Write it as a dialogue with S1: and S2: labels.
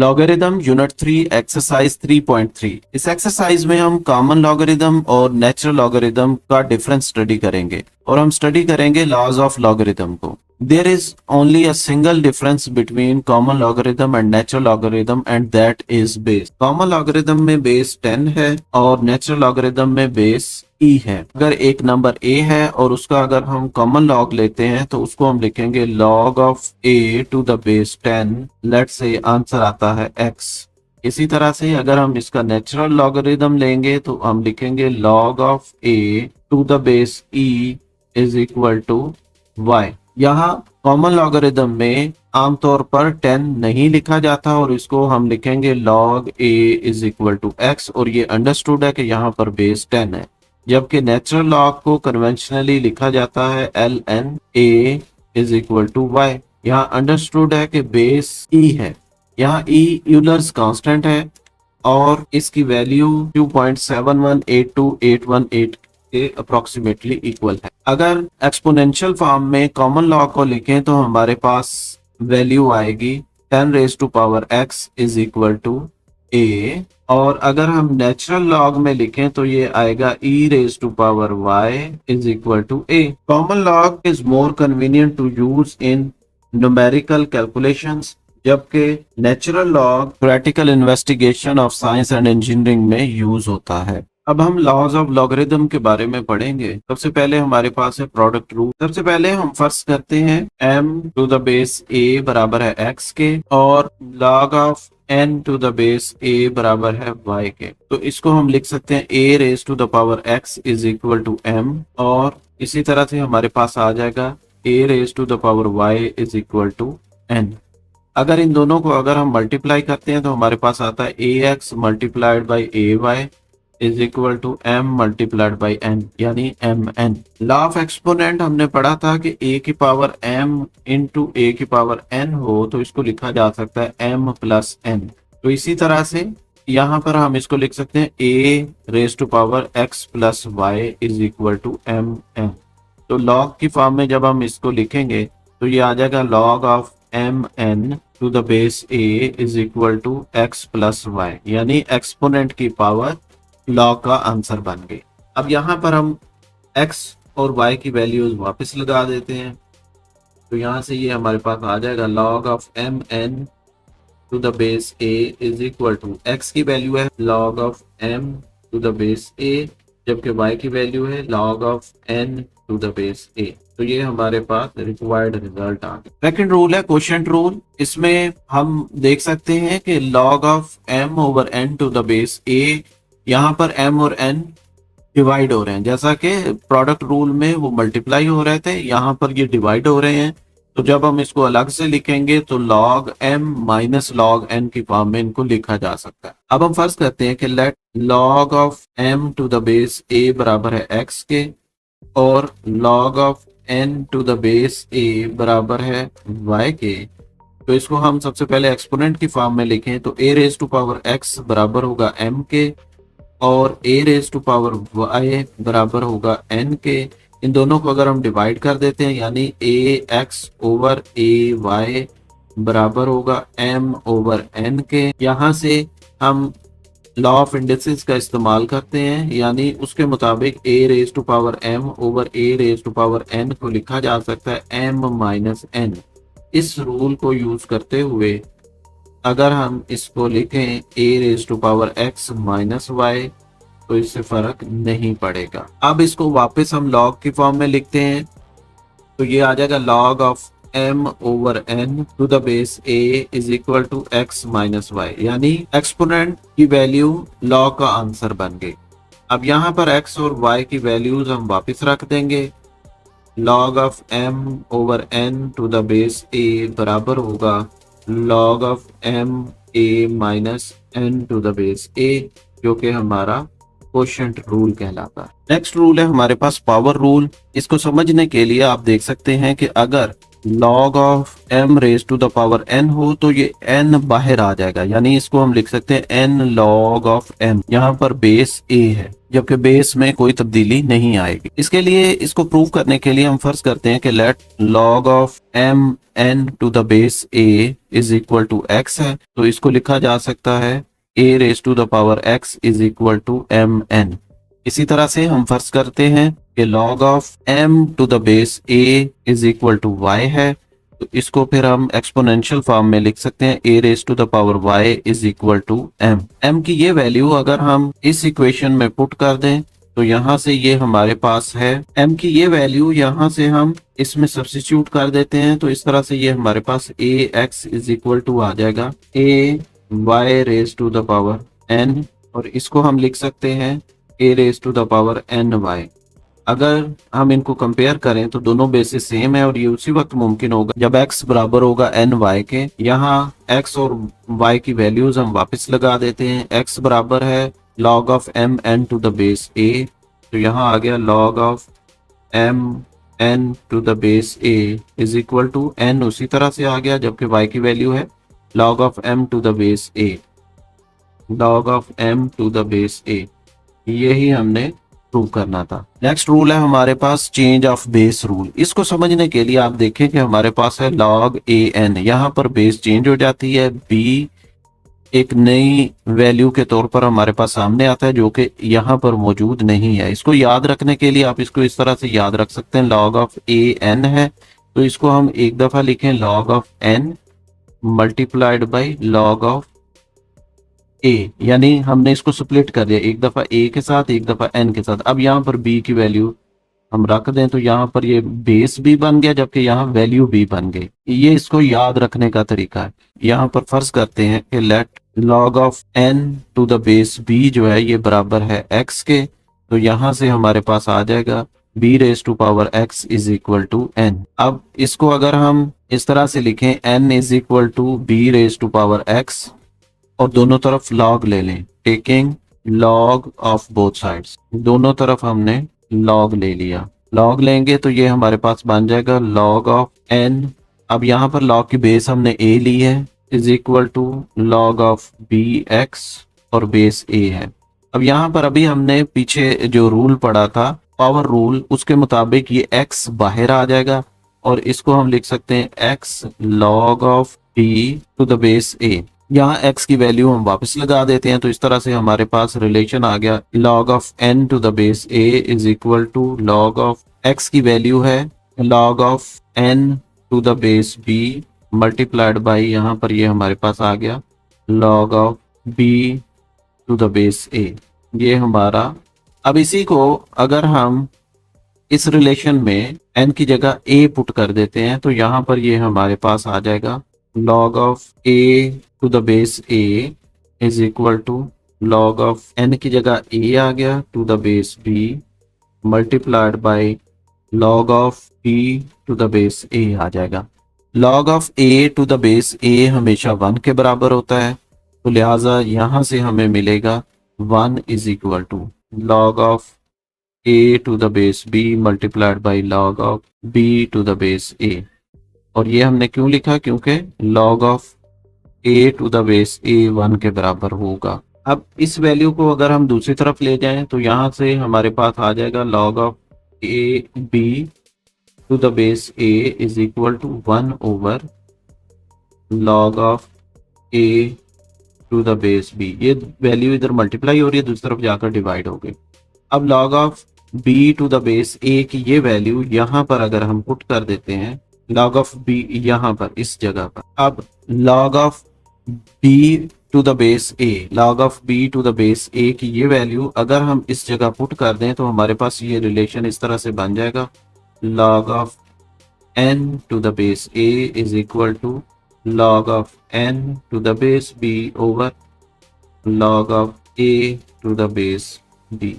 S1: Logarithm unit 3 exercise 3.3। इस exercise में हम कॉमन लॉगरिथम और नेचुरल लॉगरिथम का डिफरेंस स्टडी करेंगे और हम स्टडी करेंगे लॉज ऑफ लॉगरिथम को। There is only a single difference between common logarithm and natural logarithm and that is base. Common logarithm में बेस 10 है और नेचुरल लॉगरिथम में बेस ई है। अगर एक नंबर ए है और उसका अगर हम कॉमन लॉग लेते हैं तो उसको हम लिखेंगे log of a to the base 10। Let's say answer आता है x। इसी तरह से अगर हम इसका नेचुरल लॉगरिथम लेंगे तो हम लिखेंगे log of a to the base e is equal to y। यहाँ कॉमन लॉगरिथम में आमतौर पर 10 नहीं लिखा जाता और इसको हम लिखेंगे log a is equal to x और ये अंडरस्टूड है कि यहाँ पर बेस 10 है। जबकि नेचुरल लॉग को कन्वेंशनली लिखा जाता है ln a is equal to y। यहाँ अंडरस्टूड है कि बेस e है। यहाँ e यूलर्स कांस्टेंट है और इसकी वैल्यू 2.7182818 के अप्रोक्सीमेटली इक्वल है। अगर एक्सपोनेंशियल फॉर्म में कॉमन लॉग को लिखें तो हमारे पास वैल्यू आएगी 10 raise to power x is equal to a और अगर हम नेचुरल लॉग में लिखें तो ये आएगा e raise to power y is equal to a। Common log is more convenient to use in numerical calculations जबकि natural log practical investigation of science and engineering में यूज होता है। अब हम लॉज ऑफ लॉगरिथम के बारे में पढ़ेंगे। सबसे पहले हमारे पास है प्रोडक्ट रूल। सबसे पहले हम फर्स्ट करते हैं m to the base a बराबर है x के और log of n to the base a बराबर है y के। तो इसको हम लिख सकते हैं a raise to the power x is equal to m और इसी तरह से हमारे पास आ जाएगा a raise to the power y is equal to n। अगर इन दोनों को अगर हम मल्टीप्लाई करते हैं तो हमारे पास आता है ax multiplied by ay is equal to m multiplied by n यानी mn। लॉ ऑफ एक्सपोनेंट हमने पढ़ा था कि a की पावर m इंटू a की पावर n हो तो इसको लिखा जा सकता है m प्लस n। तो इसी तरह से यहाँ पर हम इसको लिख सकते हैं a raise to power x plus y is equal to mn। तो लॉग की फॉर्म में जब हम इसको लिखेंगे तो ये आ जाएगा log of mn to the base a is equal to x plus y यानी एक्सपोनेंट की पावर लॉग का आंसर बन गई। अब यहाँ पर हम x और y की वैल्यूज वापस लगा देते हैं तो यहाँ से ये हमारे पास आ जाएगा log of mn to the base a is equal to x की वैल्यू है log of m to the base a जबकि y की वैल्यू है log of n to the base a। तो ये हमारे पास रिक्वायर्ड रिजल्ट आ गया। सेकंड रूल है क्वोशिएंट रूल। इसमें हम देख सकते हैं कि log of m over n to the base a यहाँ पर m और n डिवाइड हो रहे हैं जैसा कि प्रोडक्ट रूल में वो मल्टीप्लाई हो रहे थे, यहाँ पर ये डिवाइड हो रहे हैं। तो जब हम इसको अलग से लिखेंगे तो log m minus log n की फॉर्म में इनको लिखा जा सकता है। अब हम फर्स्ट करते हैं कि let log of m to the base a बराबर है x के और log of n to the base a बराबर है y के। तो इसको हम सबसे पहले एक्सपोनेंट की फॉर्म में लिखें तो a raise to power x बराबर होगा m के और a raise to power y बराबर होगा n के। इन दोनों को अगर हम डिवाइड कर देते हैं यानी ax ओवर ay बराबर होगा m ओवर n के। यहाँ से हम लॉ ऑफ इंडिसेस का इस्तेमाल करते हैं यानी उसके मुताबिक a raise to power m over a raise to power n को लिखा जा सकता है m माइनस n। इस रूल को यूज करते हुए अगर हम इसको लिखें a raise to power x minus y तो इससे फर्क नहीं पड़ेगा। अब इसको वापस हम log की फॉर्म में लिखते हैं तो ये आ जाएगा log of m over n to the base a is equal to x minus y यानी एक्सपोनेंट की वैल्यू log का आंसर बन गई। अब यहाँ पर x और y की वैल्यूज हम वापस रख देंगे। log of m over n to the base a बराबर होगा log of m a minus n to the base a जो कि हमारा क्वोशिएंट रूल कहलाता है। नेक्स्ट रूल है हमारे पास पावर रूल। इसको समझने के लिए आप देख सकते हैं कि अगर log of m raise to the power n हो तो ये n बाहर आ जाएगा यानी इसको हम लिख सकते हैं n log ऑफ m। यहाँ पर बेस a है जबकि बेस में कोई तब्दीली नहीं आएगी। इसके लिए इसको प्रूव करने के लिए हम फर्ज करते हैं कि let log of m n to the base a is equal to x है, तो इसको लिखा जा सकता है a raise to the power x is equal to m n. इसी तरह से हम फर्ज करते हैं कि log of m to the base a is equal to y है, तो इसको फिर हम एक्सपोनेंशियल फॉर्म में लिख सकते हैं a raise to the power y is equal to m की ये वैल्यू अगर हम इस इक्वेशन में पुट कर दें तो यहाँ से ये हमारे पास है m की ये वैल्यू, यहाँ से हम इसमें सब्स्टिट्यूट कर देते हैं, तो इस तरह से ये हमारे पास ax इज इक्वल टू आ जाएगा a y raise to the power n, और इसको हम लिख सकते हैं a raise to the power n y। अगर हम इनको कंपेयर करें तो दोनों बेसिस सेम है, और ये उसी वक्त मुमकिन होगा जब x बराबर होगा n y के। यहाँ x और y की वैल्यूज हम वापस लगा देते हैं। x बराबर है log of m n to the base a, तो यहाँ आ गया log of m n to the base a is equal to n उसी तरह से आ गया, जबकि y की वैल्यू है log of m to the base a, log of m to the base a। यही हमने प्रूव करना था। नेक्स्ट रूल है हमारे पास चेंज ऑफ बेस रूल। इसको समझने के लिए आप देखें कि हमारे पास है log an, यहाँ पर बेस चेंज हो जाती है, b एक नई वैल्यू के तौर पर हमारे पास सामने आता है जो कि यहाँ पर मौजूद नहीं है। इसको याद रखने के लिए आप इसको इस तरह से याद रख सकते हैं, log ऑफ an है तो इसको हम एक दफा लिखें log of n multiplied by log of a, यानी हमने इसको स्प्लिट कर दिया, एक दफा a के साथ एक दफा n के साथ। अब यहाँ पर b की वैल्यू हम रख दें तो यहाँ पर ये बेस भी बन गया, जबकि यहाँ वैल्यू भी बन गई। ये इसको याद रखने का तरीका है। यहाँ पर फर्ज करते हैं कि let log of n to the base b जो है ये बराबर है x के, तो यहाँ से हमारे पास आ जाएगा b raise to power x is equal to n। अब इसको अगर हम इस तरह से लिखें n is equal to b raise to power x और दोनों तरफ log ले लें, taking log of both sides, दोनों तरफ हमने log ले लिया। log लेंगे तो ये हमारे पास बन जाएगा log ऑफ n, अब यहाँ पर log की बेस हमने a ली है, is equal to log of bx और बेस a है। अब यहाँ पर अभी हमने पीछे जो रूल पढ़ा था पावर रूल, उसके मुताबिक ये x बाहर आ जाएगा और इसको हम लिख सकते हैं x log of b to the base a। यहाँ x की वैल्यू हम वापस लगा देते हैं, तो इस तरह से हमारे पास रिलेशन आ गया log of n to the base a is equal to log of x की वैल्यू है log of n to the base b multiplied by, यहाँ पर ये हमारे पास आ गया log of b to the base a। ये हमारा, अब इसी को अगर हम इस रिलेशन में n की जगह a पुट कर देते हैं तो यहाँ पर ये हमारे पास आ जाएगा log of a to the base a is equal to log of n की जगह a आ गया to the base b multiplied by log of b to the base a आ जाएगा। log of a to the base a हमेशा 1 के बराबर होता है, तो लिहाजा यहाँ से हमें मिलेगा 1 is equal to log of a to the base b multiplied by log of b to the base a। और ये हमने क्यों लिखा, क्योंकि log of a to the base a 1 के बराबर होगा। अब इस वैल्यू को अगर हम दूसरी तरफ ले जाएं तो यहाँ से हमारे पास आ जाएगा log of a b to the base a is equal to 1 over log of a to the base b। ये वैल्यू इधर मल्टीप्लाई हो रही है, दूसरी तरफ जाकर डिवाइड हो गई। अब log of b to the base a की ये वैल्यू यहाँ पर अगर हम पुट कर देते हैं, log ऑफ b यहाँ पर इस जगह पर, अब log of b to the base a, log of b to the base a की ये वैल्यू अगर हम इस जगह पुट कर दें तो हमारे पास ये रिलेशन इस तरह से बन जाएगा log of n to the base a is equal to log of n to the base b over log of a to the base b।